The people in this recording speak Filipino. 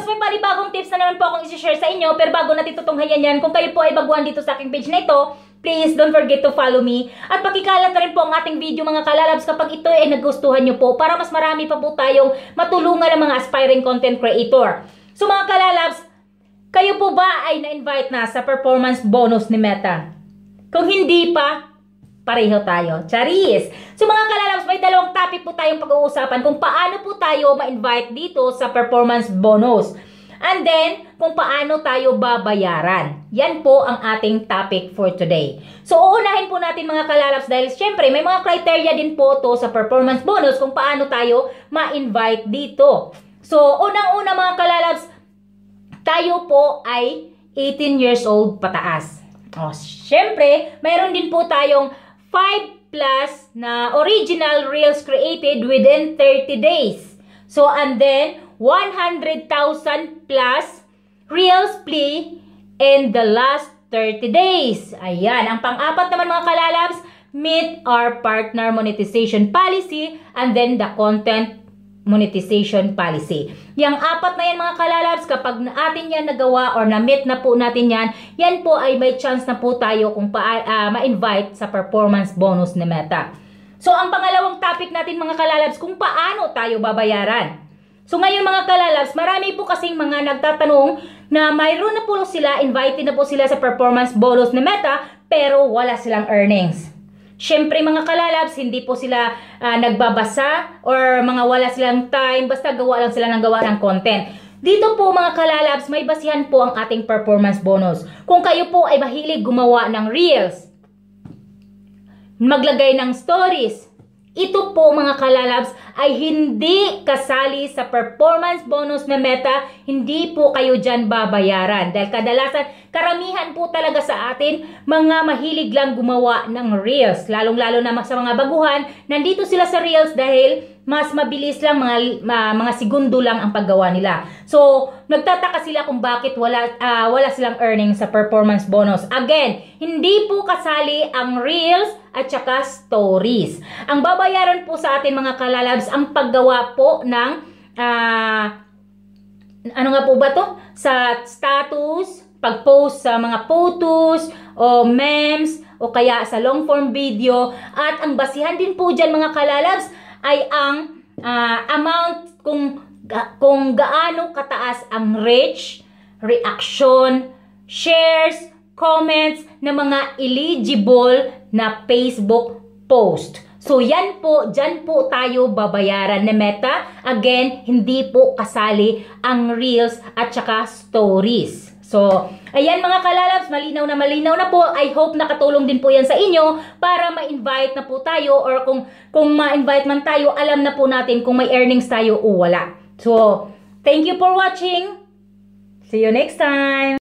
kalalabs, may panibagong tips na naman po akong isi-share sa inyo. Pero bago natin tutunghayan yan, kung kayo po ay baguhan dito sa aking page na ito, please don't forget to follow me. At pakikalat na rin po ang ating video mga kalalabs kapag ito ay nagustuhan nyo po para mas marami pa po tayong matulungan ng mga aspiring content creator. So mga kalalabs, kayo po ba ay na-invite na sa performance bonus ni Meta? Kung hindi pa, pareho tayo. Charis! So mga kalalabs, may dalawang topic po tayong pag-uusapan kung paano po tayo ma-invite dito sa performance bonus. And then, kung paano tayo babayaran. Yan po ang ating topic for today. So uunahin po natin mga kalalabs dahil syempre may mga criteria din po to sa performance bonus kung paano tayo ma-invite dito. So unang-una mga kalalabs, tayo po ay 18 years old pataas. O, syempre, mayroon din po tayong 5 plus na original reels created within 30 days. So, and then, 100,000 plus reels play in the last 30 days. Ayan. Ang pang-apat naman mga kalalabs, meet our partner monetization policy and then the content monetization policy. Yang apat na yan mga kalalabs, kapag atin yan nagawa or na-meet na po natin yan, yan po ay may chance na po tayo kung ma-invite sa performance bonus ni Meta. So ang pangalawang topic natin mga kalalabs, kung paano tayo babayaran. So ngayon mga kalalabs, marami po kasing mga nagtatanong na mayroon na po sila, invited na po sila sa performance bonus ni Meta, pero wala silang earnings. Siyempre mga kalalabs, hindi po sila nagbabasa or mga wala silang time, basta gawa lang sila ng gawa ng content. Dito po mga kalalabs, may basihan po ang ating performance bonus. Kung kayo po ay mahilig gumawa ng reels, maglagay ng stories, ito po mga kalalabs ay hindi kasali sa performance bonus na Meta, hindi po kayo dyan babayaran. Dahil kadalasan, karamihan po talaga sa atin, mga mahilig lang gumawa ng reels. Lalong-lalo na sa mga baguhan, nandito sila sa reels dahil mas mabilis lang, mga segundo lang ang paggawa nila. So, nagtataka sila kung bakit wala silang earnings sa performance bonus. Again, hindi po kasali ang reels at saka stories. Ang babayaran po sa atin mga kalalabs, ang paggawa po ng ano nga po ba to? Sa status, pag-post sa mga photos o memes o kaya sa long form video. At ang basihan din po dyan mga kalalabs ay ang amount kung gaano kataas ang reach, reaction, shares, comments na mga eligible na Facebook post. So yan po, dyan po tayo babayaran na Meta. Again, hindi po kasali ang reels at saka stories. So, ayan mga kalalabs, malinaw na po. I hope nakatulong din po yan sa inyo para ma-invite na po tayo or kung ma-invite man tayo, alam na po natin kung may earnings tayo o wala. So, thank you for watching. See you next time.